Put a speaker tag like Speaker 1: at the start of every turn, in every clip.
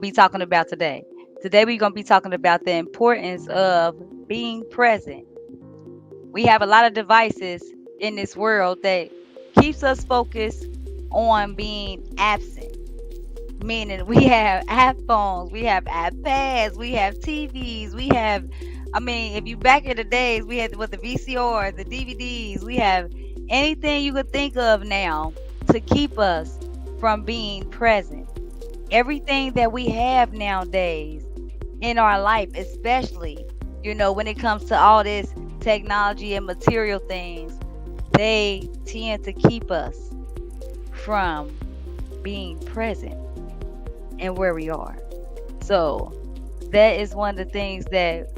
Speaker 1: be talking about today. Today we're going to be talking about the importance of being present. We have a lot of devices in this world that keeps us focused on being absent. Meaning we have iPhones, we have iPads, we have TVs, we have I mean, if you back in the days, we had what the VCRs, the DVDs, we have anything you could think of now to keep us from being present. Everything that we have nowadays in our life, especially, when it comes to all this technology and material things, they tend to keep us from being present and where we are. So, that is one of the things that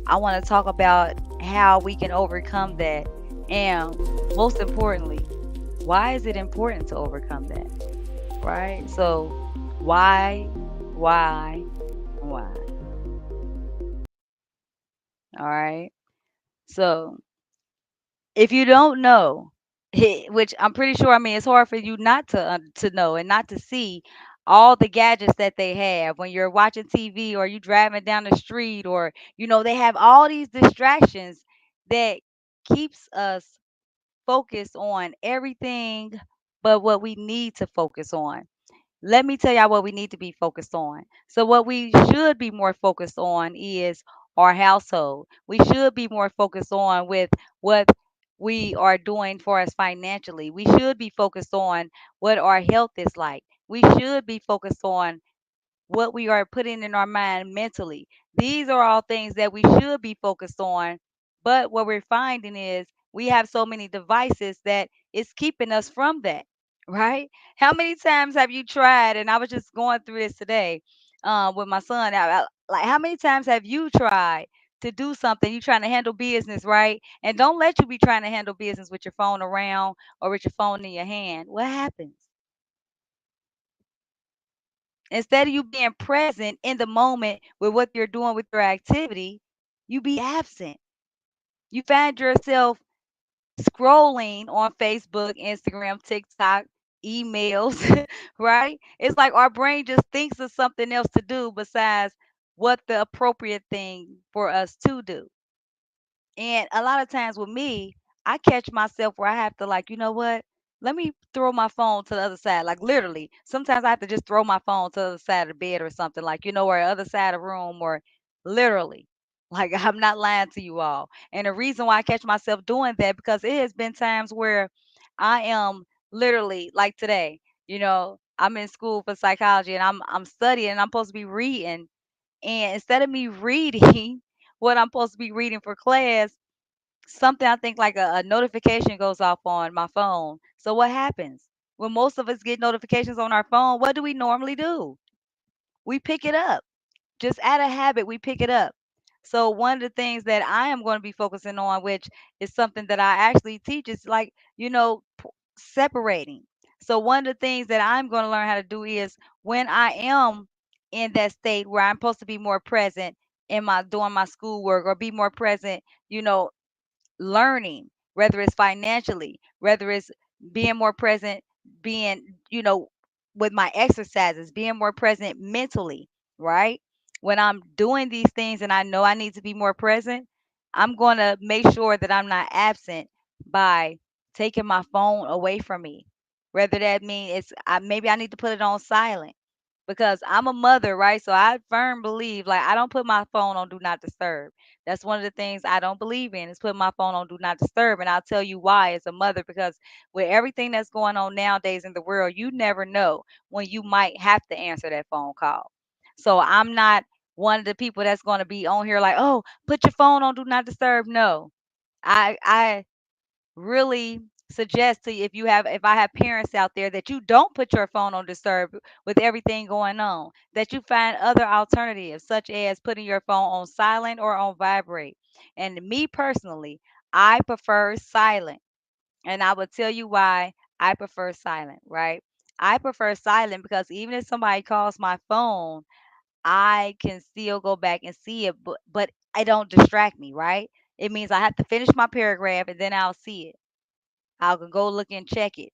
Speaker 1: I want to talk about how we can overcome that. And most importantly, why is it important to overcome that? Right? So, why, why? All right. So, if you don't know, which I'm pretty sure, I mean, it's hard for you not to know and not to see all the gadgets that they have when you're watching TV or you driving down the street, or they have all these distractions that keeps us focused on everything but what we need to focus on. Let me tell y'all what we need to be focused on. So, what we should be more focused on is our household. We should be more focused on with what we are doing for us financially. We should be focused on what our health is like. We should be focused on what we are putting in our mind mentally. These are all things that we should be focused on. But what we're finding is we have so many devices that it's keeping us from that, right? How many times have you tried? And I was just going through this today with my son. Like, how many times have you tried to do something? You trying to handle business, right? And don't let you be trying to handle business with your phone around or with your phone in your hand. What happens? Instead of you being present in the moment with what you're doing with your activity, you be absent. You find yourself scrolling on Facebook, Instagram, TikTok, emails, right? It's like our brain just thinks of something else to do besides what the appropriate thing for us to do. And a lot of times with me, I catch myself where I have to, like, you know what? Let me throw my phone to the other side. Like, literally, sometimes I have to just throw my phone to the other side of the bed or something, like, or other side of the room, or literally. Like, I'm not lying to you all. And the reason why I catch myself doing that, because it has been times where I am literally, like today, I'm in school for psychology and I'm studying and I'm supposed to be reading. And instead of me reading what I'm supposed to be reading for class, something I think like a notification goes off on my phone. So what happens? When most of us get notifications on our phone, what do we normally do? We pick it up. Just out of habit, we pick it up. So one of the things that I am going to be focusing on, which is something that I actually teach, is like, separating. So one of the things that I'm going to learn how to do is when I am in that state where I'm supposed to be more present in my doing my schoolwork, or be more present, you know, learning, whether it's financially, whether it's being more present, being, with my exercises, being more present mentally, right? When I'm doing these things and I know I need to be more present, I'm going to make sure that I'm not absent by taking my phone away from me. Whether that means maybe I need to put it on silent, because I'm a mother, right? So I firm believe, like, I don't put my phone on do not disturb. That's one of the things I don't believe in, is putting my phone on do not disturb. And I'll tell you why as a mother, because with everything that's going on nowadays in the world, you never know when you might have to answer that phone call. So I'm not one of the people that's going to be on here like, oh, put your phone on do not disturb. No. I really suggest to you, if I have parents out there, that you don't put your phone on disturb with everything going on, that you find other alternatives, such as putting your phone on silent or on vibrate. And me personally, I prefer silent, and I will tell you why I prefer silent, right? I prefer silent because even if somebody calls my phone, I can still go back and see it, but it don't distract me, right? It means I have to finish my paragraph and then I'll see it. I'll go look and check it.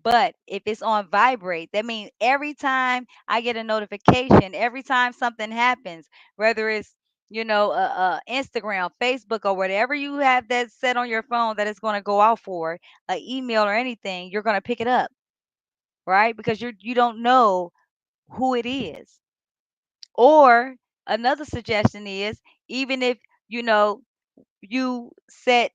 Speaker 1: But if it's on vibrate, that means every time I get a notification, every time something happens, whether it's Instagram, Facebook, or whatever you have that set on your phone that it's going to go out for, an email or anything, you're going to pick it up, right? Because you don't know who it is. Or another suggestion is, even if you know you set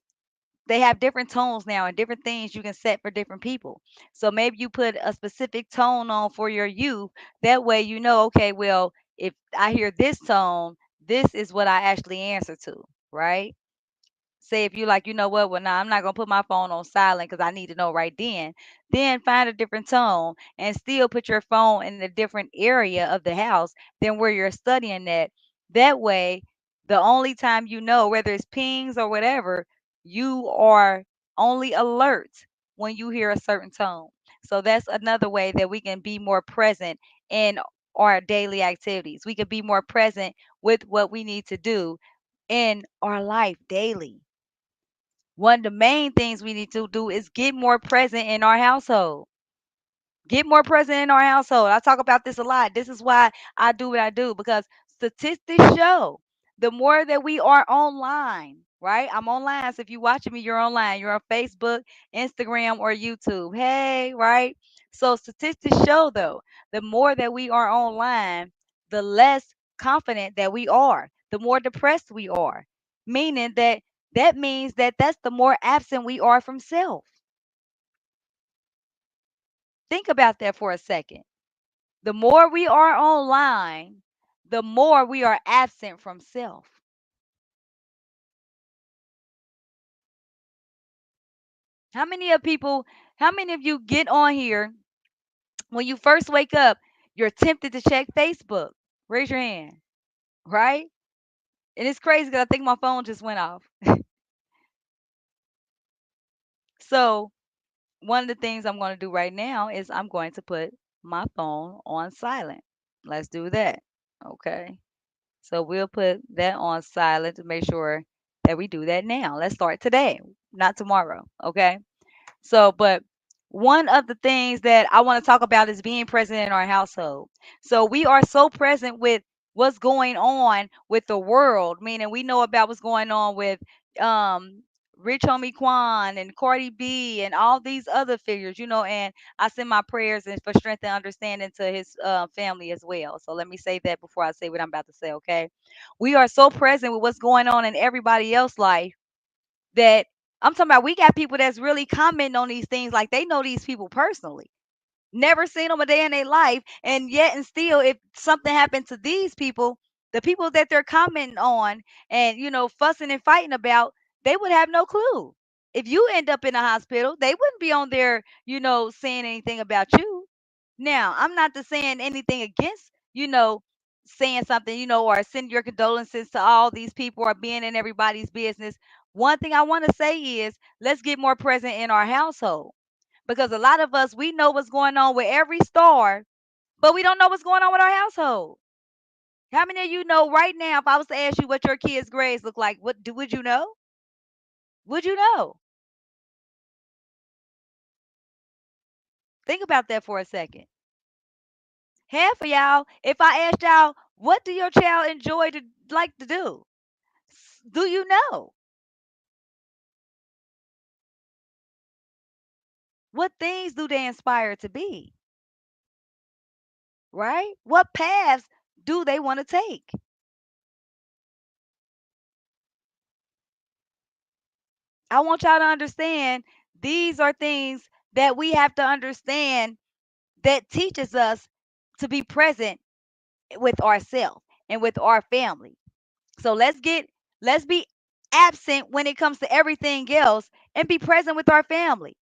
Speaker 1: they have different tones now and different things you can set for different people. So maybe you put a specific tone on for your youth. That way, okay, well, if I hear this tone, this is what I actually answer to, right? Say if you like, you know what, well, now I'm not gonna put my phone on silent because I need to know right then. Then find a different tone and still put your phone in a different area of the house than where you're studying at. That way, the only time whether it's pings or whatever, you are only alert when you hear a certain tone. So that's another way that we can be more present in our daily activities. We can be more present with what we need to do in our life daily. One of the main things we need to do is get more present in our household. Get more present in our household. I talk about this a lot. This is why I do what I do, because statistics show the more that we are online, right? I'm online. So if you're watching me, you're online. You're on Facebook, Instagram, or YouTube. Hey, right? So statistics show, though, the more that we are online, the less confident that we are, the more depressed we are. Meaning that means that's the more absent we are from self. Think about that for a second. The more we are online, the more we are absent from self. How many of people, how many of you get on here when you first wake up, you're tempted to check Facebook? Raise your hand, right? And it's crazy because I think my phone just went off. So, one of the things I'm going to do right now is I'm going to put my phone on silent. Let's do that. Okay. So we'll put that on silent to make sure that we do that now. Let's start today, not tomorrow. Okay. So, but one of the things that I want to talk about is being present in our household. So we are so present with what's going on with the world, meaning we know about what's going on with um Rich Homie Quan and Cardi B and all these other figures, and I send my prayers and for strength and understanding to his family as well. So let me say that before I say what I'm about to say, okay? We are so present with what's going on in everybody else's life that I'm talking about we got people that's really commenting on these things like they know these people personally. Never seen them a day in their life, and yet and still, if something happened to these people, the people that they're commenting on and fussing and fighting about, they would have no clue. If you end up in a hospital, they wouldn't be on there, saying anything about you. Now, I'm not just saying anything against, saying something, or send your condolences to all these people or being in everybody's business. One thing I want to say is let's get more present in our household, because a lot of us, we know what's going on with every star, but we don't know what's going on with our household. How many of you know right now, if I was to ask you what your kids' grades look like, would you know? Would you know? Think about that for a second. Half of y'all, if I asked y'all, what do your child enjoy to like to do? Do you know? What things do they inspire to be? Right? What paths do they want to take? I want y'all to understand these are things that we have to understand that teaches us to be present with ourselves and with our family. So let's be absent when it comes to everything else and be present with our family.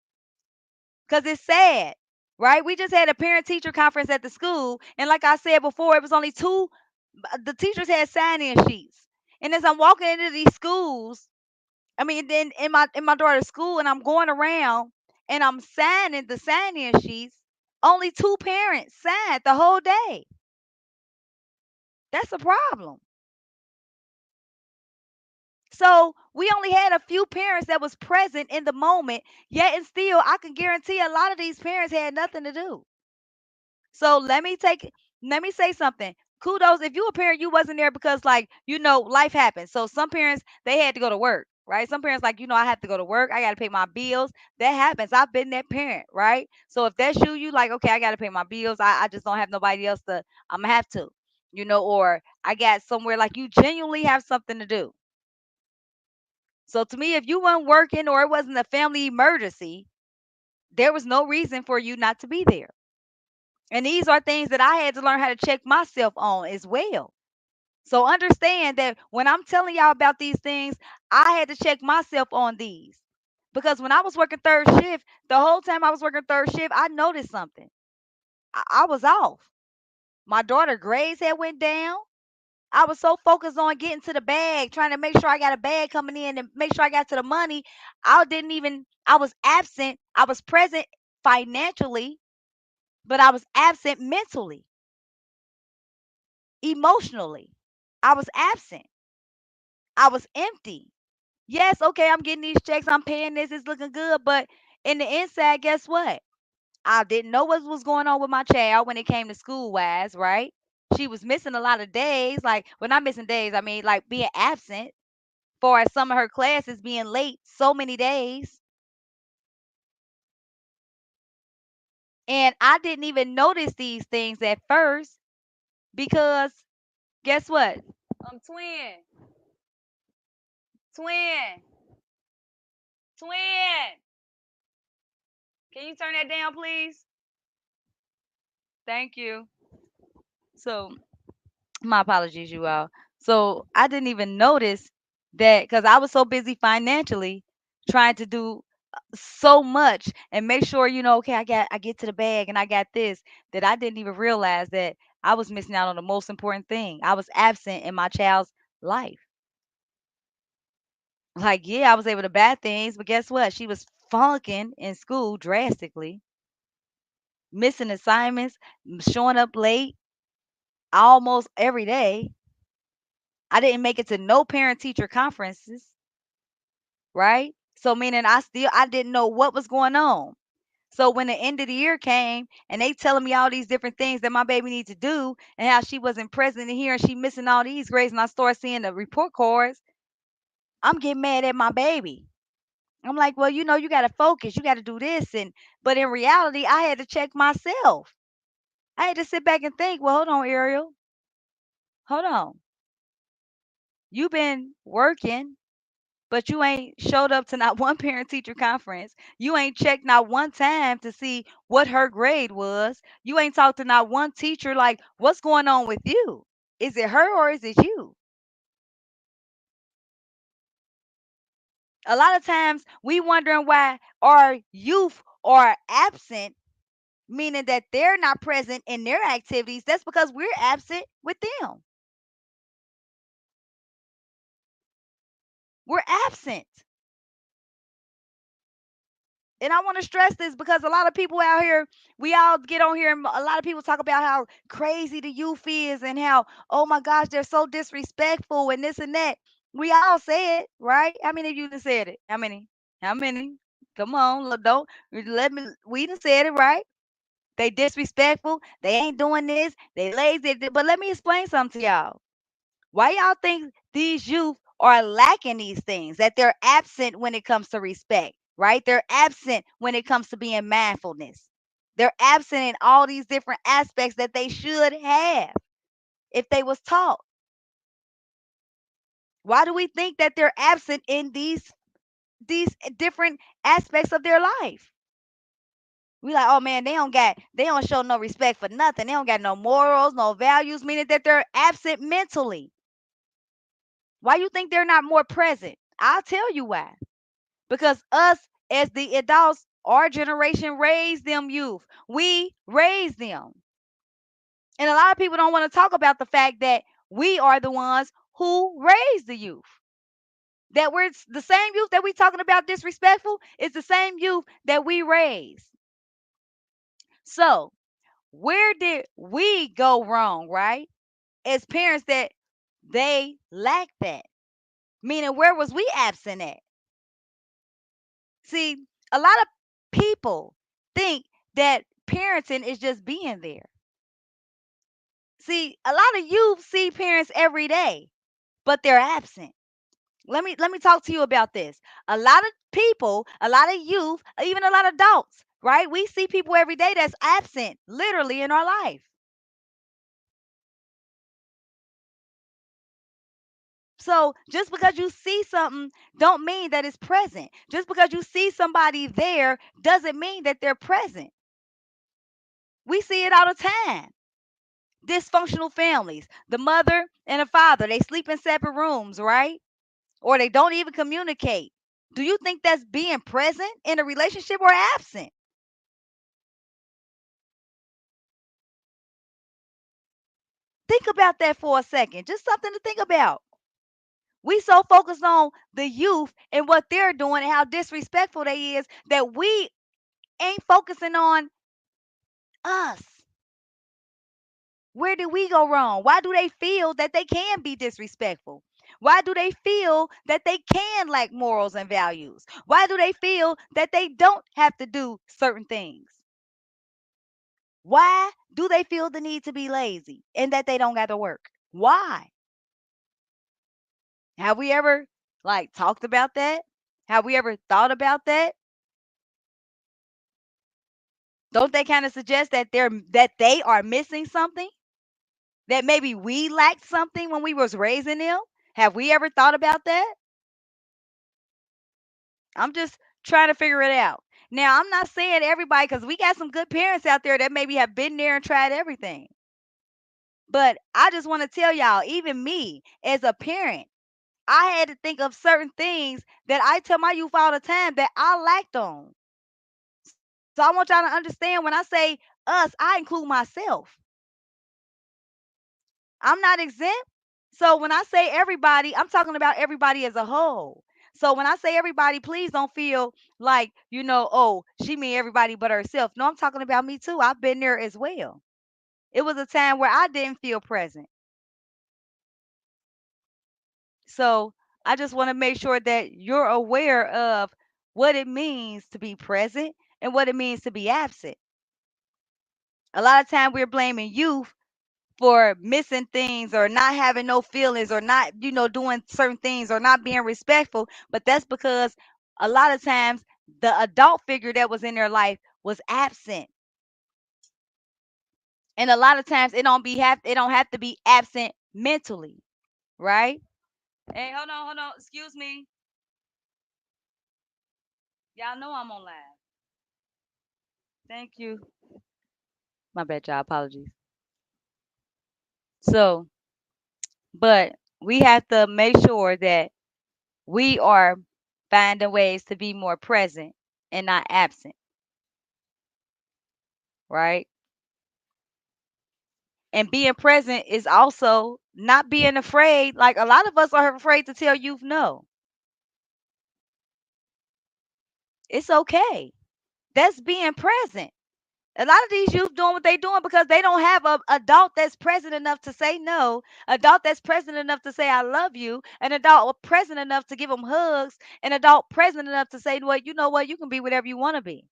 Speaker 1: Cause it's sad, right? We just had a parent teacher conference at the school, and like I said before, it was only two. The teachers had sign-in sheets, and as I'm walking into these schools, I mean, then in my daughter's school, and I'm going around and I'm signing the sign-in sheets. Only two parents signed the whole day. That's a problem. So we only had a few parents that was present in the moment, yet and still I can guarantee a lot of these parents had nothing to do. So let me say something. Kudos if you a parent you wasn't there because like, life happens. So some parents they had to go to work, right? Some parents like, I have to go to work. I got to pay my bills. That happens. I've been that parent, right? So if that's you like, okay, I got to pay my bills. I just don't have nobody else to I'm gonna have to. Or I got somewhere like you genuinely have something to do. So to me if you weren't working or it wasn't a family emergency, there was no reason for you not to be there. And these are things that I had to learn how to check myself on as well. So understand that when I'm telling y'all about these things, I had to check myself on these. Because when I was working third shift, the whole time I was working third shift, I noticed something. I was off. My daughter grades had went down. I was so focused on getting to the bag, trying to make sure I got a bag coming in and make sure I got to the money. I was absent. I was present financially, but I was absent mentally, emotionally. I was absent. I was empty. Yes, okay, I'm getting these checks, I'm paying this, it's looking good, but in the inside, guess what? I didn't know what was going on with my child when it came to school wise, right? She was missing a lot of days, like, well, not missing days, I mean, like being absent for some of her classes being late so many days. And I didn't even notice these things at first because guess what? Twin, twin, twin. Can you turn that down, please? Thank you. So, my apologies, you all. So, I didn't even notice that because I was so busy financially trying to do so much and make sure, okay, I get to the bag and I got this that I didn't even realize that I was missing out on the most important thing. I was absent in my child's life. Like, yeah, I was able to buy things, but guess what? She was flunking in school drastically, missing assignments, showing up late almost every day. I didn't make it to no parent teacher conferences, right? So meaning I didn't know what was going on. So when the end of the year came and they telling me all these different things that my baby needs to do and how she wasn't present in here and she missing all these grades and I start seeing the report cards, I'm getting mad at my baby. I'm like, well, you got to focus. You got to do this. But in reality, I had to check myself. I had to sit back and think, well, hold on, Ariel. Hold on. You've been working, but you ain't showed up to not one parent teacher conference. You ain't checked not one time to see what her grade was. You ain't talked to not one teacher like, what's going on with you? Is it her or is it you? A lot of times we wondering why our youth are absent, meaning that they're not present in their activities. That's because we're absent with them. We're absent. And I want to stress this because a lot of people out here, we all get on here and a lot of people talk about how crazy the youth is and how, oh my gosh, they're so disrespectful and this and that. We all say it, right? How many of you done said it? How many? How many? Come on, don't let me. We done said it, right? They disrespectful. They ain't doing this. They lazy. But let me explain something to y'all. Why y'all think these youth are lacking these things? That they're absent when it comes to respect, right? They're absent when it comes to being mindfulness. They're absent in all these different aspects that they should have if they was taught. Why do we think that they're absent in these different aspects of their life? We like, oh man, they don't show no respect for nothing. They don't got no morals, no values, meaning that they're absent mentally. Why you think they're not more present? I'll tell you why. Because us as the adults, our generation raised them youth. We raised them. And a lot of people don't want to talk about the fact that we are the ones who raised the youth. That we're the same youth that we talking about disrespectful is the same youth that we raised. So where did we go wrong, right? As parents that they lack that. Meaning, where was we absent at? See, a lot of people think that parenting is just being there. See, a lot of youth see parents every day, but they're absent. Let me talk to you about this. A lot of people, a lot of youth, even a lot of adults, right? We see people every day that's absent, literally in our life. So just because you see something don't mean that it's present. Just because you see somebody there doesn't mean that they're present. We see it all the time. Dysfunctional families, the mother and the father, they sleep in separate rooms, right? Or they don't even communicate. Do you think that's being present in a relationship or absent? Think about that for a second. Just something to think about. We so focused on the youth and what they're doing and how disrespectful they is that we ain't focusing on us. Where did we go wrong? Why do they feel that they can be disrespectful? Why do they feel that they can lack morals and values? Why do they feel that they don't have to do certain things? Why do they feel the need to be lazy and that they don't got to work? Why? Have we ever like talked about that? Have we ever thought about that? Don't they kind of suggest that they are missing something? That maybe we lacked something when we was raising them? Have we ever thought about that? I'm just trying to figure it out. Now, I'm not saying everybody cuz we got some good parents out there that maybe have been there and tried everything. But I just want to tell y'all, even me as a parent, I had to think of certain things that I tell my youth all the time that I lacked on. So I want y'all to understand when I say us, I include myself. I'm not exempt. So when I say everybody, I'm talking about everybody as a whole. So when I say everybody, please don't feel like, oh, she mean everybody but herself. No, I'm talking about me too. I've been there as well. It was a time where I didn't feel present. So I just want to make sure that you're aware of what it means to be present and what it means to be absent. A lot of time we're blaming youth for missing things or not having no feelings or not, doing certain things or not being respectful. But that's because a lot of times the adult figure that was in their life was absent. And a lot of times it don't have to be absent mentally, right? Hey, hold on. Excuse me. Y'all know I'm on live. Thank you. My bad, y'all. Apologies. So, but we have to make sure that we are finding ways to be more present and not absent, right? And being present is also not being afraid. Like a lot of us are afraid to tell youth no. It's okay. That's being present. A lot of these youth doing what they doing because they don't have a adult that's present enough to say no, adult that's present enough to say I love you, an adult present enough to give them hugs, an adult present enough to say, well, you know what, you can be whatever you want to be.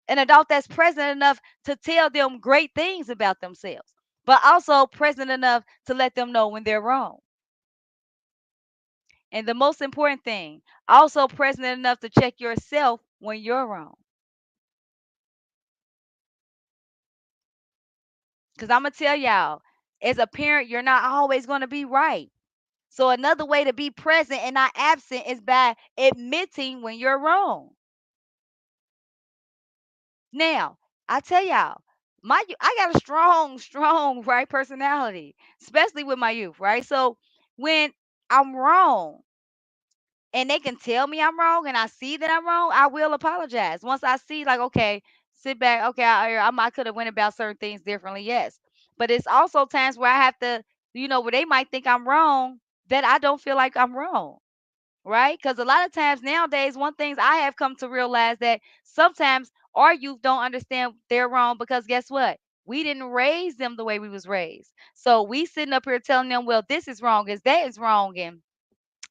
Speaker 1: An adult that's present enough to tell them great things about themselves, but also present enough to let them know when they're wrong. And the most important thing, also present enough to check yourself when you're wrong. Because I'm going to tell y'all, as a parent, you're not always going to be right. So another way to be present and not absent is by admitting when you're wrong. Now, I tell y'all, I got a strong, strong right personality, especially with my youth, right? So when I'm wrong and they can tell me I'm wrong and I see that I'm wrong, I will apologize. Once I see like, okay, sit back, okay, I could have went about certain things differently, yes. But it's also times where I have to, where they might think I'm wrong that I don't feel like I'm wrong. Right? Because a lot of times nowadays, one things I have come to realize that sometimes our youth don't understand they're wrong because guess what? We didn't raise them the way we was raised. So we sitting up here telling them, well, this is wrong, is that is wrong, and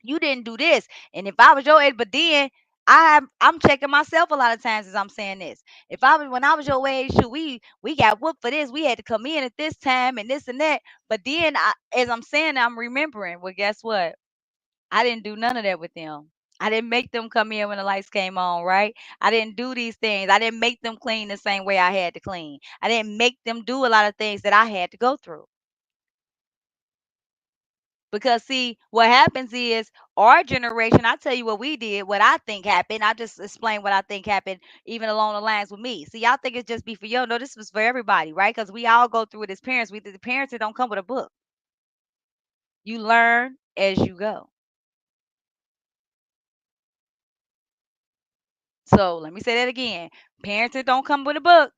Speaker 1: You didn't do this. And if I was your age, but then I'm checking myself a lot of times as I'm saying this. If I was when I was your age, shoot, we got whooped for this. We had to come in at this time and this and that. But then as I'm saying, I'm remembering. Well, guess what? I didn't do none of that with them. I didn't make them come in when the lights came on, right? I didn't do these things. I didn't make them clean the same way I had to clean. I didn't make them do a lot of things that I had to go through. Because see, what happens is our generation, I tell you what we did, what I think happened. I just explain what I think happened, even along the lines with me. See, y'all think it's just be for you. No, this was for everybody, right? Because we all go through it as parents. The parents that don't come with a book. You learn as you go. So let me say that again. Parents that don't come with a book.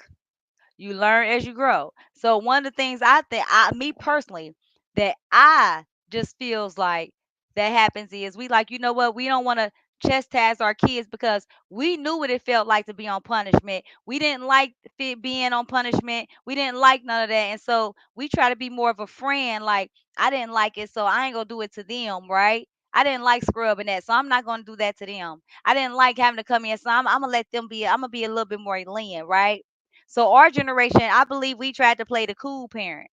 Speaker 1: You learn as you grow. So one of the things I think, me personally, that I just feels like that happens is we like, you know what? We don't want to chastise our kids because we knew what it felt like to be on punishment. We didn't like being on punishment. We didn't like none of that, and so we try to be more of a friend. Like I didn't like it, so I ain't gonna do it to them, right? I didn't like scrubbing that, so I'm not gonna do that to them. I didn't like having to come in, so I'm gonna let them be. I'm gonna be a little bit more lenient, right? So our generation, I believe we tried to play the cool parent.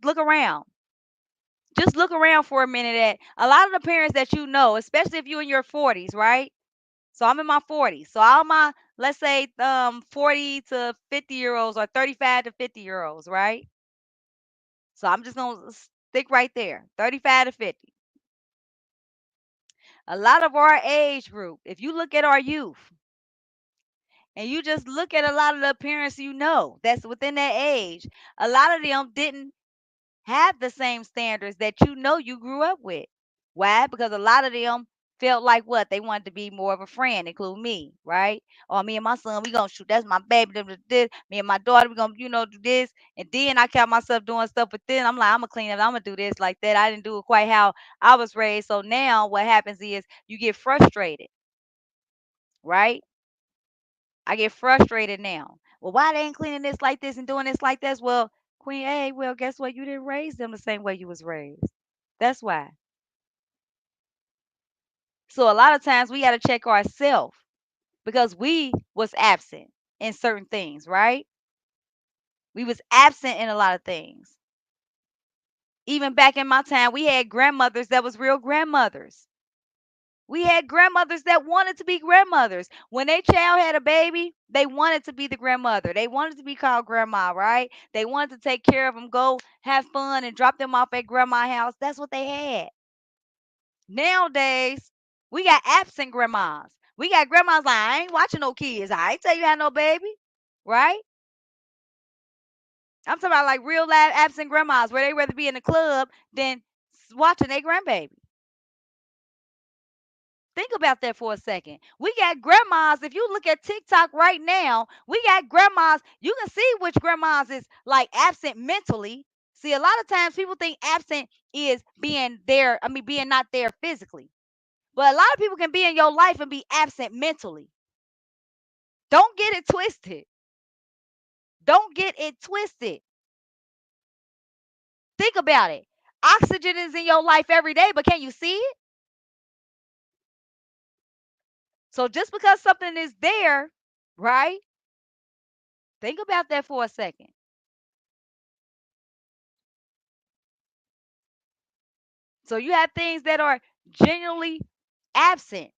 Speaker 1: Look around. Just look around for a minute at a lot of the parents that you know, especially if you're in your 40s, right? So I'm in my 40s. So all my, let's say 40 to 50-year olds or 35 to 50-year olds, right? So I'm just going to stick right there. 35 to 50. A lot of our age group, if you look at our youth and you just look at a lot of the parents you know that's within that age, a lot of them didn't have the same standards that you know you grew up with. Why? Because a lot of them felt like what? They wanted to be more of a friend, include me, right? Or me and my son, we gonna shoot. That's my baby. This. Me and my daughter, we gonna, do this. And then I kept myself doing stuff, but then I'm like, I'm gonna clean up, I'm gonna do this like that. I didn't do it quite how I was raised. So now what happens is you get frustrated, right? I get frustrated now. Well, why they ain't cleaning this like this and doing this like this? Well, Queen A, well, guess what? You didn't raise them the same way you was raised. That's why. So a lot of times we got to check ourselves because we was absent in certain things, right? We was absent in a lot of things. Even back in my time, we had grandmothers that was real grandmothers. We had grandmothers that wanted to be grandmothers. When their child had a baby, they wanted to be the grandmother. They wanted to be called grandma, right? They wanted to take care of them, go have fun, and drop them off at grandma's house. That's what they had. Nowadays, we got absent grandmas. We got grandmas like, I ain't watching no kids. I ain't tell you had no baby, right? I'm talking about like real live absent grandmas where they rather be in the club than watching their grandbaby. Think about that for a second. We got grandmas. If you look at TikTok right now, we got grandmas. You can see which grandmas is like absent mentally. See, a lot of times people think absent is being there, being not there physically. But a lot of people can be in your life and be absent mentally. Don't get it twisted. Don't get it twisted. Think about it. Oxygen is in your life every day, but can you see it? So just because something is there, right? Think about that for a second. So you have things that are genuinely absent.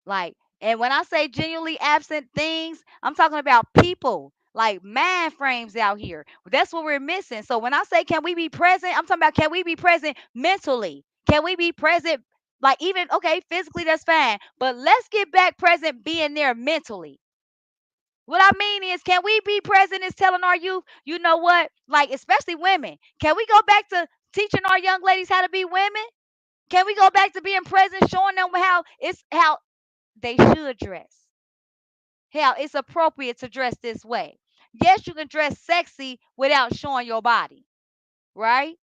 Speaker 1: Like, and when I say genuinely absent things, I'm talking about people, like mind frames out here. That's what we're missing. So when I say can we be present, I'm talking about can we be present mentally? Can we be present, like even okay, physically that's fine, but let's get back present being there mentally. What I mean is, can we be present is telling our youth, you know what, like especially women, can we go back to teaching our young ladies how to be women? Can we go back to being present, showing them how they should dress? How it's appropriate to dress this way. Yes, you can dress sexy without showing your body, right?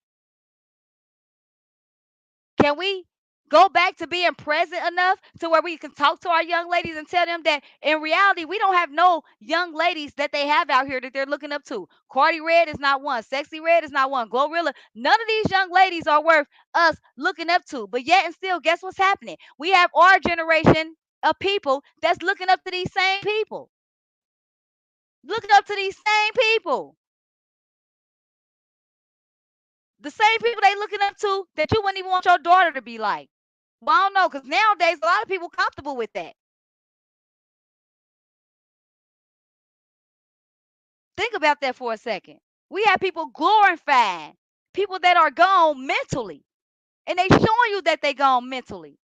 Speaker 1: Can we Go back to being present enough to where we can talk to our young ladies and tell them that in reality we don't have no young ladies that they have out here that they're looking up to. Cardi Red is not one. Sexy Red is not one. Glorilla. None of these young ladies are worth us looking up to. But yet and still, guess what's happening? We have our generation of people that's looking up to these same people. Looking up to these same people. The same people they looking up to that you wouldn't even want your daughter to be like. Well, I don't know, because nowadays a lot of people comfortable with that. Think about that for a second. We have people glorifying people that are gone mentally, and they showing you that they gone mentally.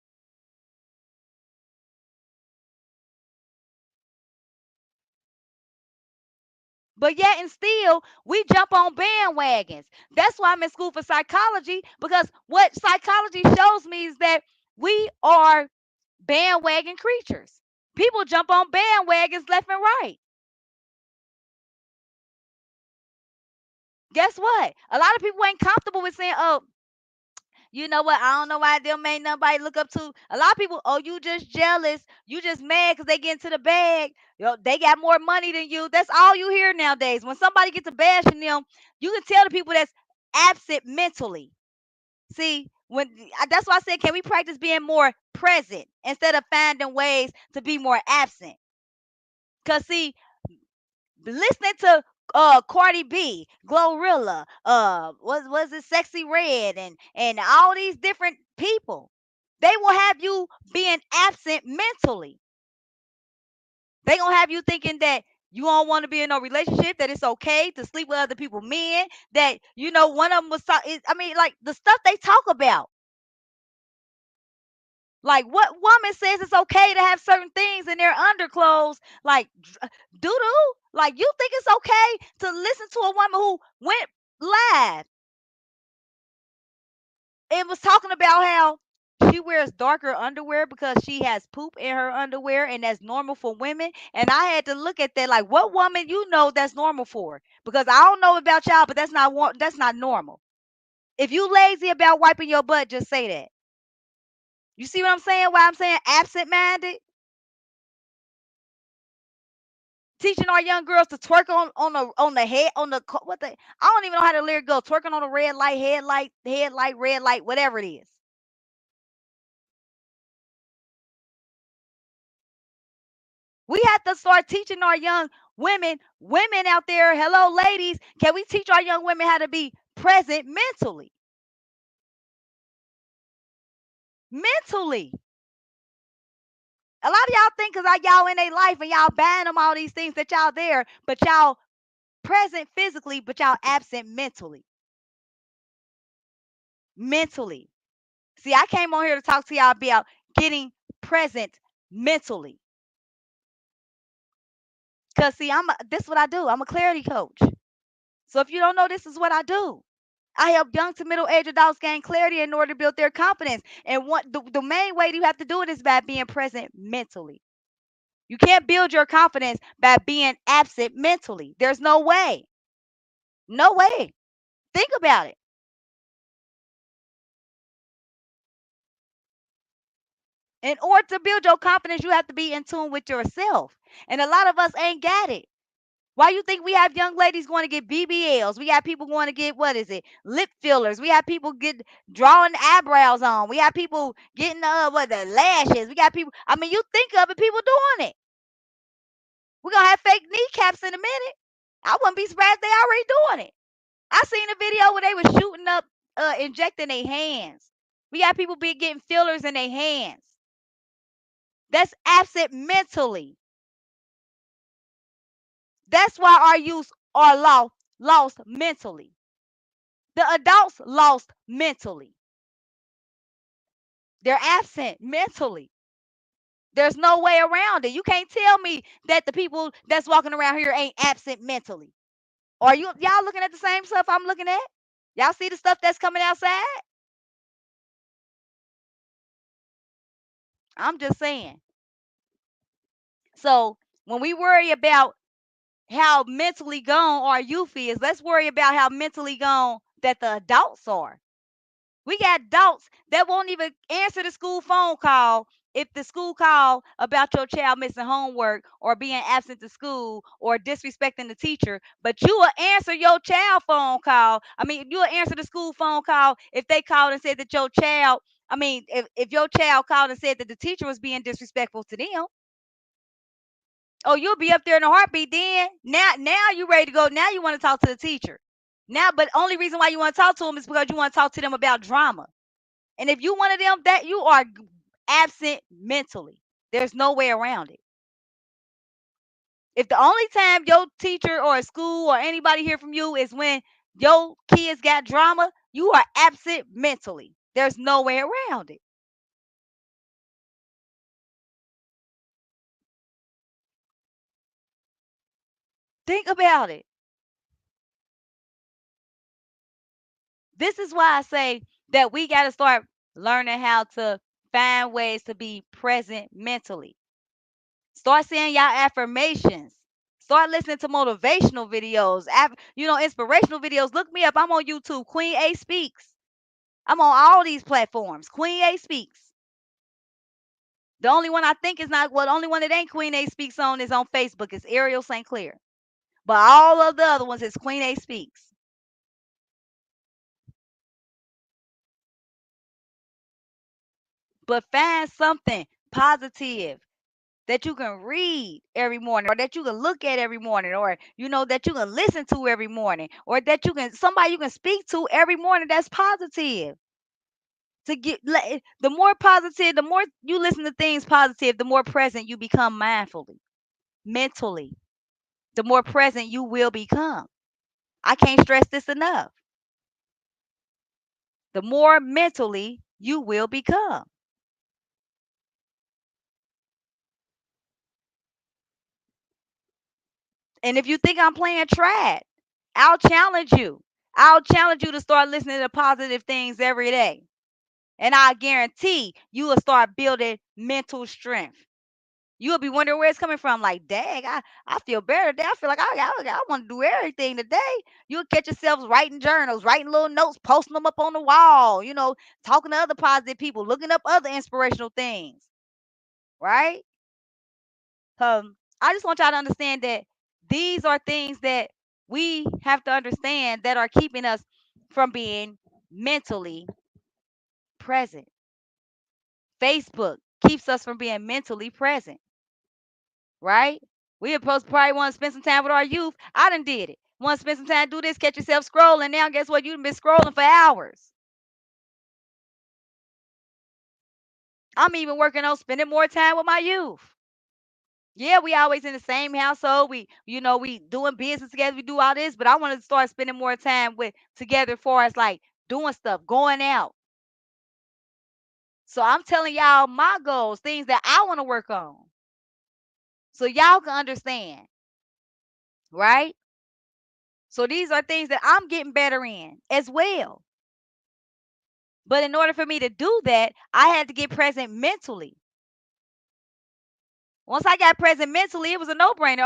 Speaker 1: But yet and still, we jump on bandwagons. That's why I'm in school for psychology, because what psychology shows me is that we are bandwagon creatures. People jump on bandwagons left and right. Guess what? A lot of people ain't comfortable with saying, "Oh, you know what? I don't know why them ain't nobody look up to." A lot of people, "Oh, you just jealous. You just mad because they get into the bag. Yo, they got more money than you." That's all you hear nowadays. When somebody gets a bashing them, you can tell the people that's absent mentally. See, that's why I said, can we practice being more present instead of finding ways to be more absent? Cause see, listening to Cardi B, Glorilla, was it Sexy Red, and all these different people, they will have you being absent mentally. They gonna have you thinking that you don't want to be in no relationship, that it's okay to sleep with other people men, that one of them was I mean, like the stuff they talk about. Like, what woman says it's okay to have certain things in their underclothes, like doo doo? Like, you think it's okay to listen to a woman who went live and was talking about how she wears darker underwear because she has poop in her underwear and that's normal for women? And I had to look at that like, what woman that's normal for? Because I don't know about y'all, but that's not normal. If you lazy about wiping your butt, just say that. You see what I'm saying? Why I'm saying absent minded? Teaching our young girls to twerk on the head on the what the I don't even know how the lyric go. Twerking on a red light, headlight, red light, whatever it is. We have to start teaching our young women out there. Hello, ladies. Can we teach our young women how to be present mentally? Mentally. A lot of y'all think because y'all in their life and y'all buying them all these things that y'all there, but y'all present physically, but y'all absent mentally. Mentally. See, I came on here to talk to y'all about getting present mentally. Cause see, this is what I do. I'm a clarity coach. So if you don't know, this is what I do. I help young to middle age adults gain clarity in order to build their confidence. And the main way you have to do it is by being present mentally. You can't build your confidence by being absent mentally. There's no way. No way. Think about it. In order to build your confidence, you have to be in tune with yourself. And a lot of us ain't got it. Why you think we have young ladies going to get BBLs? We have people going to get, what is it, lip fillers. We have people get drawing eyebrows on. We have people getting the lashes. We got people. I mean, you think of it, people doing it. We're gonna have fake kneecaps in a minute. I wouldn't be surprised they already doing it. I seen a video where they was shooting up, injecting their hands. We got people be getting fillers in their hands. That's absent mentally. That's why our youth are lost mentally. The adults lost mentally. They're absent mentally. There's no way around it. You can't tell me that the people that's walking around here ain't absent mentally. Are y'all looking at the same stuff I'm looking at? Y'all see the stuff that's coming outside? I'm just saying. So when we worry about how mentally gone our youth is, let's worry about how mentally gone that the adults are. We got adults that won't even answer the school phone call if the school call about your child missing homework or being absent to school or disrespecting the teacher, but you will answer your child phone call. I mean, you will answer the school phone call if they called and said that your child, I mean, if your child called and said that the teacher was being disrespectful to them. Oh, you'll be up there in a heartbeat then. Now you ready to go. Now you want to talk to the teacher. Now, but only reason why you want to talk to them is because you want to talk to them about drama. And if you one of them, that you are absent mentally. There's no way around it. If the only time your teacher or a school or anybody hear from you is when your kids got drama, you are absent mentally. There's no way around it. Think about it. This is why I say that we got to start learning how to find ways to be present mentally. Start saying y'all affirmations. Start listening to motivational videos, inspirational videos. Look me up. I'm on YouTube. Queen A Speaks. I'm on all these platforms. Queen A Speaks. The only one I think is not, well, the only one that ain't Queen A Speaks on is on Facebook. It's Ariel St. Clair. But all of the other ones is Queen A Speaks. But find something positive that you can read every morning or that you can look at every morning or that you can listen to every morning or that you can somebody you can speak to every morning that's positive. To get the more positive, the more you listen to things positive, the more present you become mindfully, mentally. The more present you will become. I can't stress this enough. The more mentally you will become. And if you think I'm playing, try it. I'll challenge you. I'll challenge you to start listening to positive things every day. And I guarantee you will start building mental strength. You'll be wondering where it's coming from. Like, dang, I feel better today. I feel like I want to do everything today. You'll catch yourselves writing journals, writing little notes, posting them up on the wall, talking to other positive people, looking up other inspirational things, right? I just want y'all to understand that these are things that we have to understand that are keeping us from being mentally present. Facebook keeps us from being mentally present, right? We are supposed to probably want to spend some time with our youth. I done did it. Want to spend some time, do this, catch yourself scrolling. Now, guess what? You've been scrolling for hours. I'm even working on spending more time with my youth. Yeah, we always in the same household. We doing business together. We do all this, but I want to start spending more time with together for us, like doing stuff, going out. So I'm telling y'all my goals, things that I want to work on, so y'all can understand, right? So these are things that I'm getting better in as well. But in order for me to do that, I had to get present mentally. Once I got present mentally, it was a no-brainer.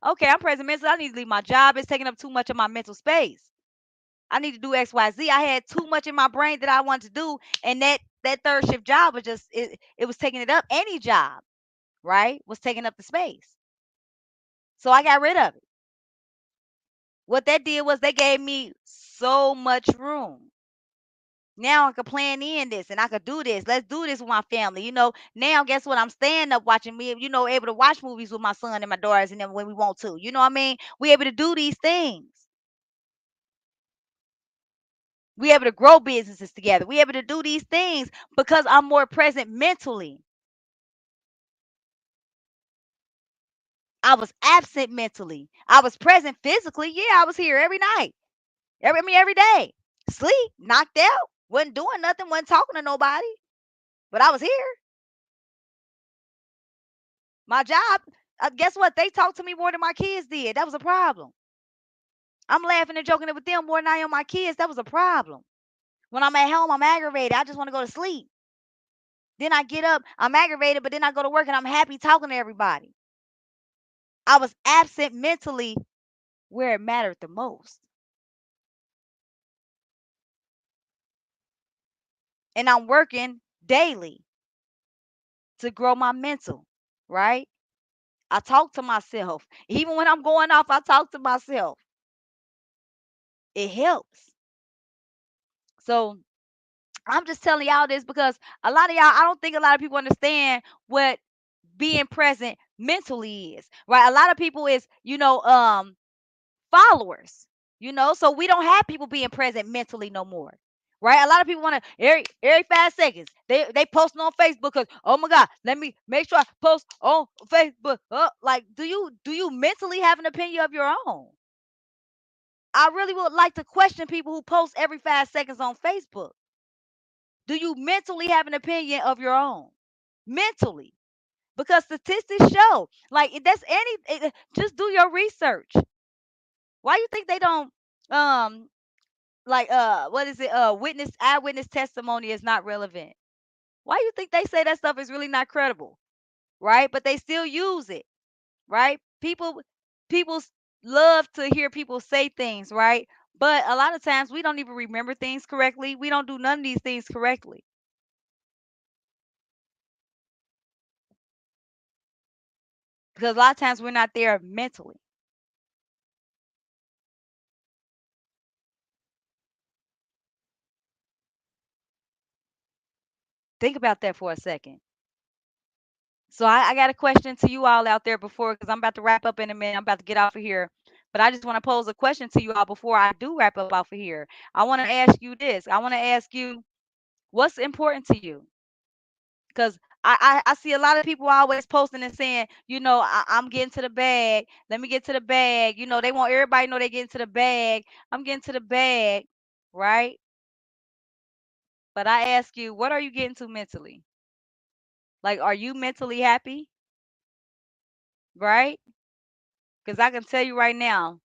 Speaker 1: Okay, I'm present mentally. I need to leave my job. It's taking up too much of my mental space. I need to do XYZ. I had too much in my brain that I wanted to do. And that third shift job was just it was taking it up. Any job, right? Was taking up the space. So I got rid of it. What that did was they gave me so much room. Now I could plan in this and I could do this. Let's do this with my family. Now guess what? I'm staying up watching me, able to watch movies with my son and my daughters and them when we want to. You know what I mean? We able to do these things. We able to grow businesses together. We able to do these things because I'm more present mentally. I was absent mentally. I was present physically. Yeah, I was here every night. Every day. Sleep, knocked out, wasn't doing nothing, wasn't talking to nobody. But I was here. My job, guess what? They talked to me more than my kids did. That was a problem. I'm laughing and joking with them more than I am my kids. That was a problem. When I'm at home, I'm aggravated. I just want to go to sleep. Then I get up, I'm aggravated, but then I go to work and I'm happy talking to everybody. I was absent mentally where it mattered the most. and I'm working daily to grow my mental, right? I talk to myself. Even when I'm going off, I talk to myself. It helps. So I'm just telling y'all this because a lot of y'all, I don't think a lot of people understand what being present mentally is, right? A lot of people is, followers, so we don't have people being present mentally no more. Right? A lot of people want to every 5 seconds they posting on Facebook because, oh my God, let me make sure I post on Facebook. Like, do you mentally have an opinion of your own? I really would like to question people who post every 5 seconds on Facebook. Do you mentally have an opinion of your own? Mentally. Because statistics show, like, if that's just do your research. Why you think they don't, um like, what is it, witness eyewitness testimony is not relevant? Why you think they say that stuff is really not credible, right? But they still use it, right? People love to hear people say things, right? But a lot of times we don't even remember things correctly. We don't do none of these things correctly because a lot of times we're not there mentally. Think about that for a second. So I got a question to you all out there before, because I'm about to wrap up in a minute. I'm about to get off of here. But I just want to pose a question to you all before I do wrap up off of here. I want to ask you this. I want to ask you, what's important to you? Because I see a lot of people always posting and saying, I'm getting to the bag. Let me get to the bag. They want everybody to know they getting to the bag. I'm getting to the bag, right? But I ask you, what are you getting to mentally? Like, are you mentally happy, right? Because I can tell you right now,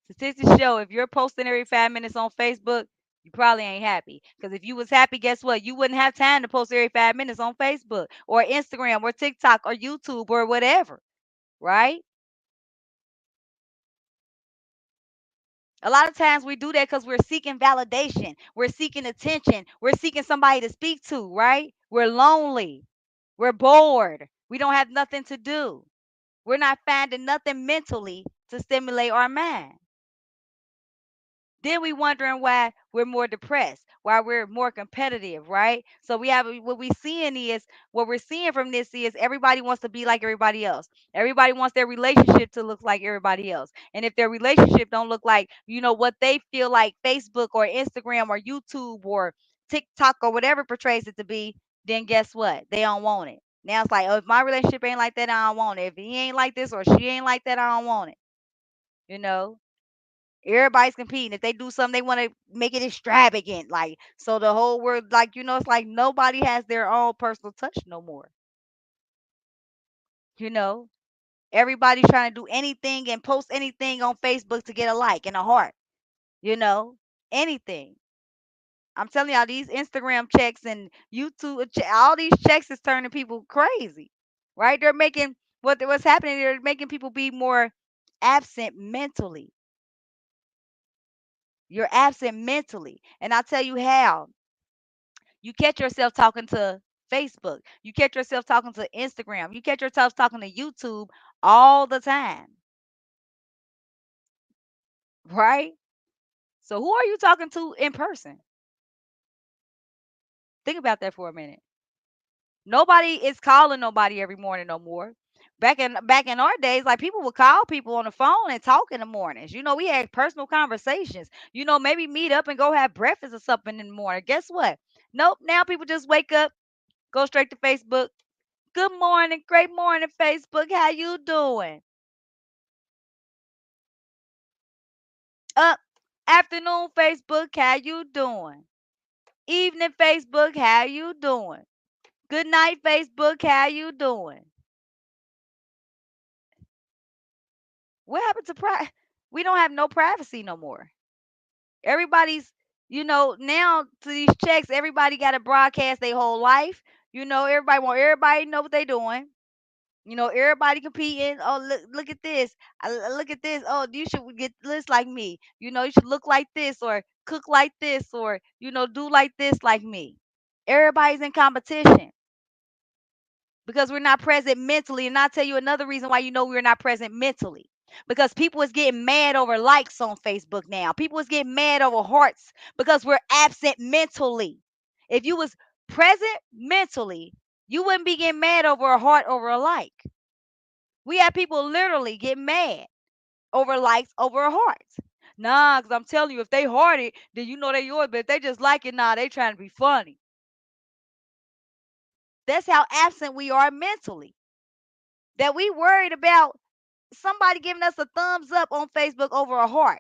Speaker 1: statistics show if you're posting every 5 minutes on Facebook, you probably ain't happy. Because if you was happy, guess what? You wouldn't have time to post every 5 minutes on Facebook or Instagram or TikTok or YouTube or whatever, right? A lot of times we do that because we're seeking validation, we're seeking attention, we're seeking somebody to speak to, right? We're lonely, we're bored, we don't have nothing to do, we're not finding nothing mentally to stimulate our mind. Then we wondering why we're more depressed, why we're more competitive, right? So we have what we're seeing from this is everybody wants to be like everybody else. Everybody wants their relationship to look like everybody else. And if their relationship don't look like, what they feel like Facebook or Instagram or YouTube or TikTok or whatever portrays it to be, then guess what? They don't want it. Now it's like, oh, if my relationship ain't like that, I don't want it. If he ain't like this or she ain't like that, I don't want it. You know? Everybody's competing. If they do something, they want to make it extravagant. Like, so the whole world, like, it's like nobody has their own personal touch no more. You know, everybody's trying to do anything and post anything on Facebook to get a like and a heart, you know, anything. I'm telling y'all, these Instagram checks and YouTube, all these checks is turning people crazy, right? They're making what's happening. They're making people be more absent mentally. You're absent mentally. And I'll tell you how. You catch yourself talking to Facebook. You catch yourself talking to Instagram. You catch yourself talking to YouTube all the time, right? So who are you talking to in person? Think about that for a minute. Nobody is calling nobody every morning no more. Back in our days, like, people would call people on the phone and talk in the mornings. We had personal conversations. Maybe meet up and go have breakfast or something in the morning. Guess what? Nope. Now people just wake up, go straight to Facebook. Good morning, great morning, Facebook. How you doing? Up, afternoon, Facebook. How you doing? Evening, Facebook. How you doing? Good night, Facebook. How you doing? What happened to We don't have no privacy no more. Everybody's, now to these checks, everybody got to broadcast their whole life. Everybody want everybody to know what they doing. Everybody competing. Oh, look at this. Look at this. Oh, you should get this like me. You should look like this or cook like this or, do like this like me. Everybody's in competition because we're not present mentally. And I'll tell you another reason why you know we're not present mentally. Because people is getting mad over likes on Facebook now. People is getting mad over hearts because we're absent mentally. If you was present mentally, you wouldn't be getting mad over a heart over a like. We have people literally get mad over likes over hearts. Nah, because I'm telling you, if they heart it, then you know they yours. But if they just like it, nah, they trying to be funny. That's how absent we are mentally. That we worried about somebody giving us a thumbs up on Facebook over a heart.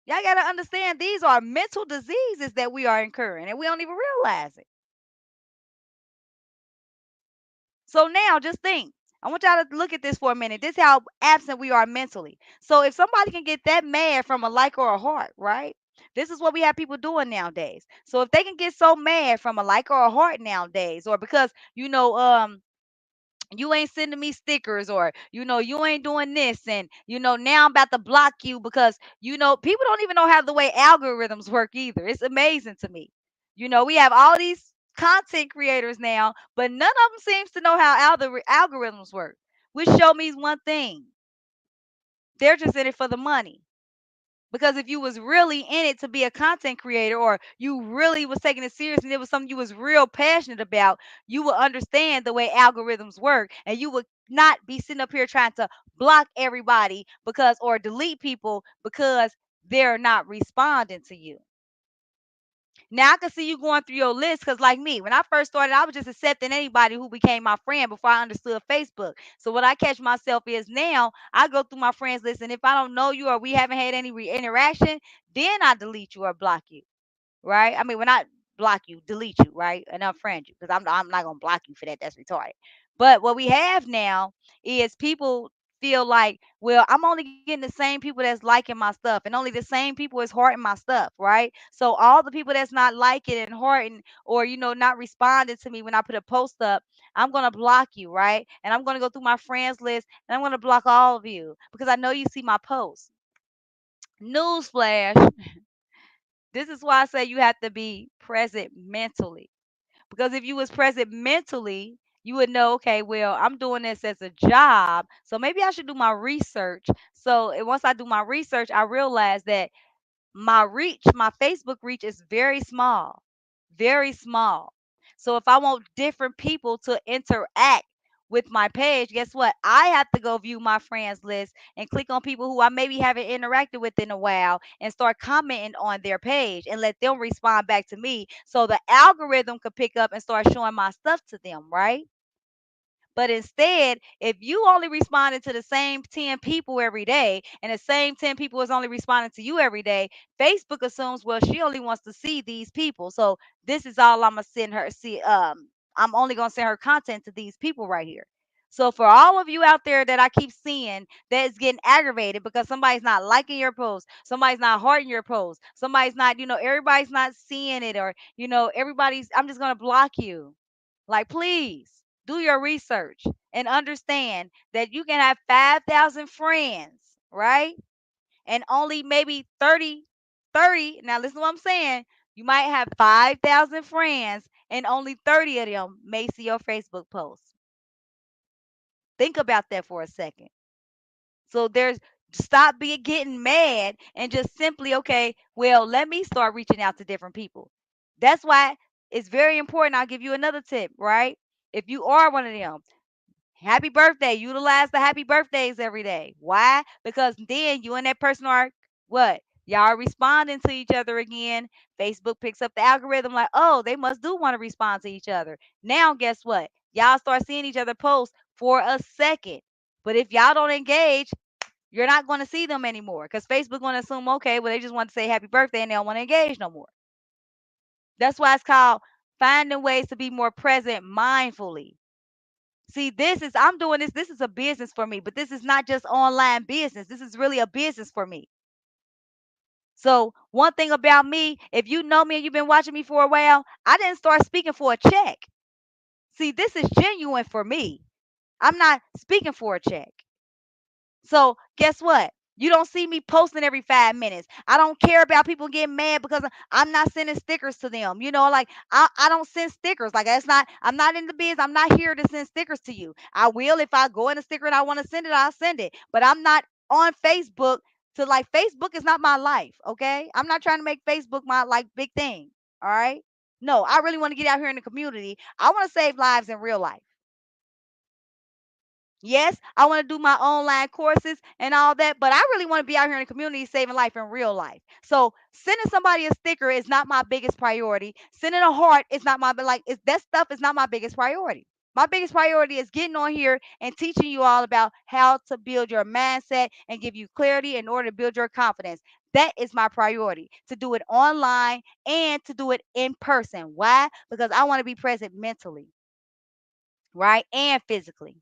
Speaker 1: Y'all got to understand these are mental diseases that we are incurring and we don't even realize it. So now just think. I want y'all to look at this for a minute. This is how absent we are mentally. So if somebody can get that mad from a like or a heart, right? This is what we have people doing nowadays. So if they can get so mad from a like or a heart nowadays, or because you ain't sending me stickers, or you ain't doing this, and now I'm about to block you because people don't even know how the way algorithms work either. It's amazing to me. We have all these content creators now, but none of them seems to know how algorithms work, which show me one thing: they're just in it for the money. Because if you was really in it to be a content creator, or you really was taking it serious and it was something you was real passionate about, you would understand the way algorithms work, and you would not be sitting up here trying to block everybody because or delete people because they're not responding to you. Now I can see you going through your list because, like me, when I first started, I was just accepting anybody who became my friend before I understood Facebook. So what I catch myself is now I go through my friends list, and if I don't know you or we haven't had any interaction, then I delete you or block you, right? I mean, when I block you, delete you, right, and unfriend you, because I'm not gonna block you for that. That's retarded. But what we have now is people feel like, well, I'm only getting the same people that's liking my stuff, and only the same people is hearting my stuff, right? So all the people that's not liking and hearting, or not responding to me when I put a post up, I'm gonna block you, right? And I'm gonna go through my friends list and I'm gonna block all of you because I know you see my posts. Newsflash. This is why I say you have to be present mentally. Because if you was present mentally, you would know, okay, well, I'm doing this as a job, so maybe I should do my research. So once I do my research, I realize that my reach, my Facebook reach is very small, very small. So if I want different people to interact with my page, guess what? I have to go view my friends list and click on people who I maybe haven't interacted with in a while and start commenting on their page and let them respond back to me so the algorithm could pick up and start showing my stuff to them, right? But instead, if you only responded to the same 10 people every day and the same 10 people is only responding to you every day, Facebook assumes, well, she only wants to see these people. So this is all I'm gonna send her see I'm only gonna send her content to these people right here. So for all of you out there that I keep seeing that is getting aggravated because somebody's not liking your post, somebody's not hearting your post, somebody's not, everybody's not seeing it, or everybody's I'm just gonna block you. Like, please do your research and understand that you can have 5,000 friends, right? And only maybe 30. Now, listen to what I'm saying. You might have 5,000 friends, and only 30 of them may see your Facebook post. Think about that for a second. So stop being getting mad and just simply, okay, well, let me start reaching out to different people. That's why it's very important. I'll give you another tip, right? If you are one of them, happy birthday. Utilize the happy birthdays every day. Why? Because then you and that person are what? Y'all are responding to each other again. Facebook picks up the algorithm like, oh, they must do want to respond to each other. Now, guess what? Y'all start seeing each other post for a second. But if y'all don't engage, you're not going to see them anymore because Facebook going to assume, okay, well, they just want to say happy birthday and they don't want to engage no more. That's why it's called finding ways to be more present mindfully. See, I'm doing this. This is a business for me, but this is not just online business. This is really a business for me. So, one thing about me, if you know me and you've been watching me for a while, I didn't start speaking for a check. See, this is genuine for me. I'm not speaking for a check. So, guess what? You don't see me posting every 5 minutes. I don't care about people getting mad because I'm not sending stickers to them. Like I don't send stickers. Like that's not. I'm not in the biz. I'm not here to send stickers to you. I will if I go in a sticker and I want to send it. I'll send it. But I'm not on Facebook to like. Facebook is not my life. Okay, I'm not trying to make Facebook my like big thing. All right. No, I really want to get out here in the community. I want to save lives in real life. Yes, I want to do my online courses and all that, but I really want to be out here in the community saving life in real life. So sending somebody a sticker is not my biggest priority. Sending a heart is not my like that stuff is not my biggest priority. My biggest priority is getting on here and teaching you all about how to build your mindset and give you clarity in order to build your confidence. That is my priority to do it online and to do it in person. Why? Because I want to be present mentally, right? And physically.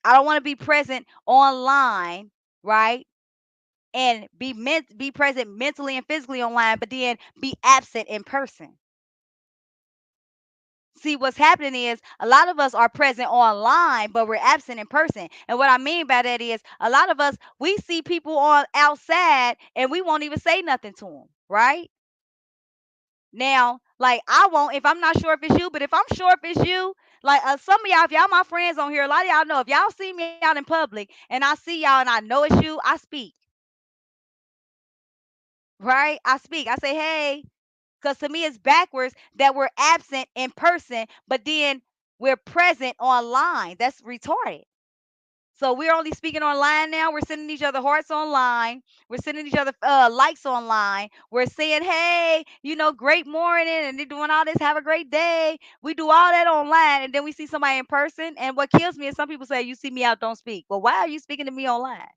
Speaker 1: I don't want to be present online, right? And be present mentally and physically online, but then be absent in person. See, what's happening is a lot of us are present online, but we're absent in person. And what I mean by that is a lot of us we see people on outside and we won't even say nothing to them, right? Now, like I won't if I'm not sure if it's you, but if I'm sure if it's you, like some of y'all, if y'all my friends on here, a lot of y'all know if y'all see me out in public and I see y'all and I know it's you, I speak, right? I speak. I say, hey, because to me it's backwards that we're absent in person, but then we're present online. That's retarded. So we're only speaking online now. We're sending each other hearts online. We're sending each other likes online. We're saying, hey, great morning, and they're doing all this. Have a great day. We do all that online, and then we see somebody in person. And what kills me is some people say, you see me out, don't speak. Well, why are you speaking to me online?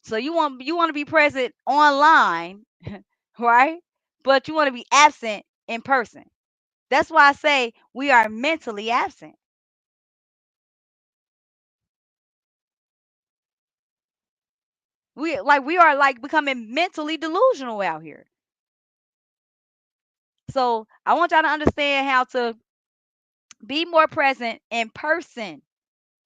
Speaker 1: So you want to be present online, right? But you want to be absent in person. That's why I say we are mentally absent. We are like becoming mentally delusional out here. So I want y'all to understand how to be more present in person,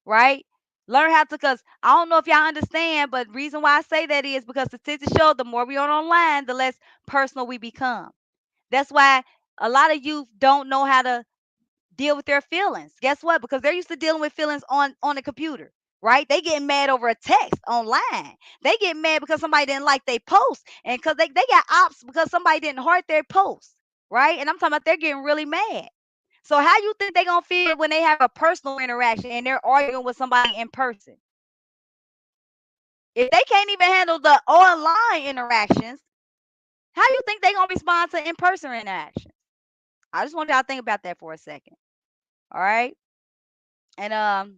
Speaker 1: right? Learn how to, because I don't know if y'all understand, but reason why I say that is because statistics show the more we are online, the less personal we become. That's why a lot of youth don't know how to deal with their feelings. Guess what? Because they're used to dealing with feelings on the computer, right? They getting mad over a text online. They get mad because somebody didn't like their post, and because they got ops because somebody didn't heart their post, right? And I'm talking about they're getting really mad. So how you think they gonna feel when they have a personal interaction and they're arguing with somebody in person? If they can't even handle the online interactions, how you think they gonna respond to in-person interactions? I just want y'all to think about that for a second. All right. And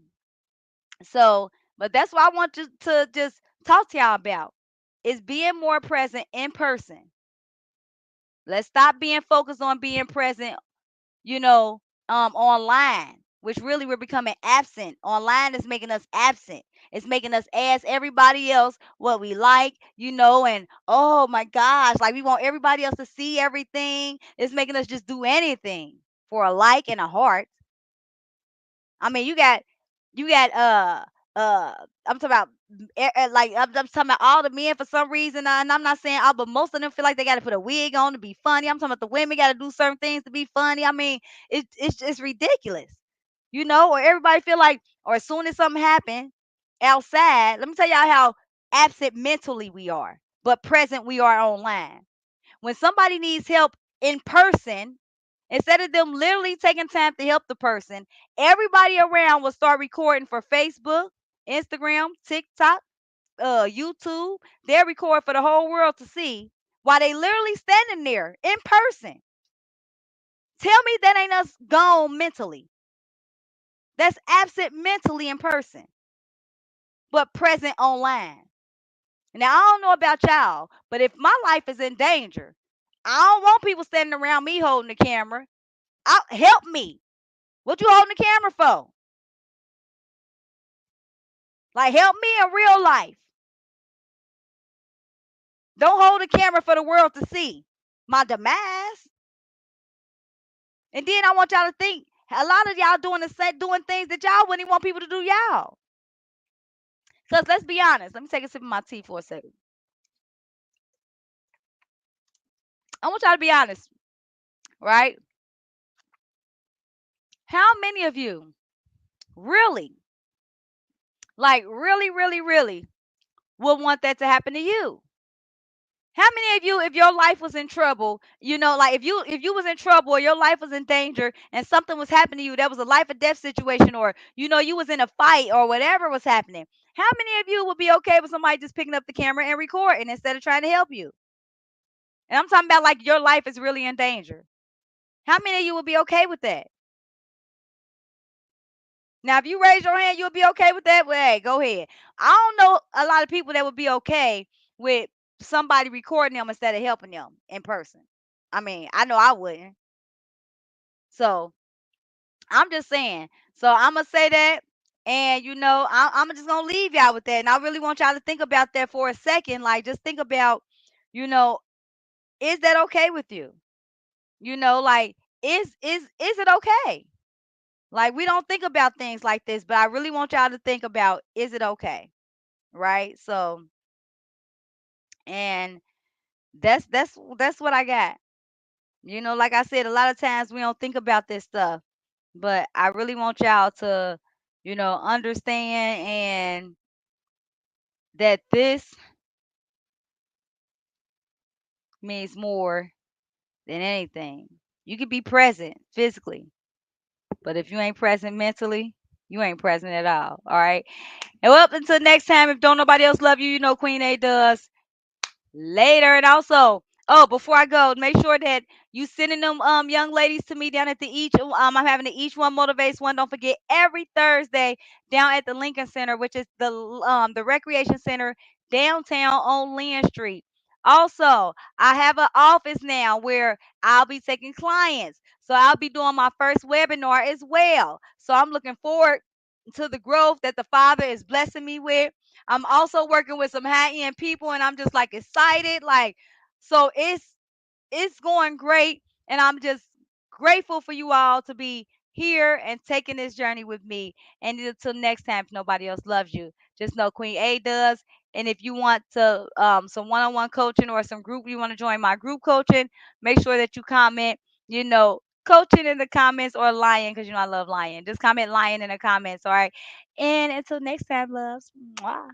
Speaker 1: so, but that's what I want to just talk to y'all about is being more present in person. Let's stop being focused on being present, you know, online, which really we're becoming absent. Online is making us absent. It's making us ask everybody else what we like, and oh my gosh, like we want everybody else to see everything. It's making us just do anything for a like and a heart. I mean, you got I'm talking about like I'm talking about all the men for some reason, and I'm not saying all, but most of them feel like they got to put a wig on to be funny. I'm talking about the women got to do certain things to be funny. I mean, it's ridiculous, or everybody feel like, or as soon as something happen outside, let me tell y'all how absent mentally we are, but present we are online. When somebody needs help in person, instead of them literally taking time to help the person, everybody around will start recording for Facebook, Instagram, TikTok, YouTube. They'll record for the whole world to see while they literally standing there in person. Tell me that ain't us gone mentally. That's absent mentally in person, but present online. Now, I don't know about y'all, but if my life is in danger, I don't want people standing around me holding the camera. Help me. What you holding the camera for? Like, help me in real life. Don't hold the camera for the world to see my demise. And then I want y'all to think, A lot of y'all doing the same, doing things that y'all wouldn't even want people to do y'all. Because let's be honest. Let me take a sip of my tea for a second. I want y'all to be honest, right? How many of you really, like really, really, really would want that to happen to you? How many of you, if your life was in trouble, like if you was in trouble or your life was in danger and something was happening to you, that was a life or death situation, or you was in a fight or whatever was happening, how many of you would be okay with somebody just picking up the camera and recording instead of trying to help you? And I'm talking about like your life is really in danger. How many of you would be okay with that? Now, if you raise your hand, you'll be okay with that. Well, hey, go ahead. I don't know a lot of people that would be okay with somebody recording them instead of helping them in person. I mean, I know I wouldn't. So I'm just saying. So I'm gonna say that, and I'm just gonna leave y'all with that. And I really want y'all to think about that for a second. Like, just think about, you know, is that okay with you? Like, is it okay? Like, we don't think about things like this, but I really want y'all to think about, is it okay? Right? So, and that's what I got. Like I said, a lot of times we don't think about this stuff, but I really want y'all to, understand and that this means more than anything. You can be present physically, but if you ain't present mentally, you ain't present at all right? And well, until next time, if don't nobody else love you, Queen A does. Later. And also, oh, before I go, make sure that you sending them young ladies to me down at the each I'm having the each one motivates one. Don't forget, every Thursday down at the Lincoln Center, which is the recreation center downtown on Lynn Street. Also, I have an office now where I'll be taking clients. So I'll be doing my first webinar as well. So I'm looking forward to the growth that the Father is blessing me with. I'm also working with some high end people, and I'm just like excited. Like, so it's going great, and I'm just grateful for you all to be here and taking this journey with me. And until next time, if nobody else loves you, just know Queen A does. And if you want to some one-on-one coaching or some group, you want to join my group coaching, make sure that you comment, coaching in the comments, or lion, because I love lion. Just comment lion in the comments, all right? And until next time, loves. Mwah.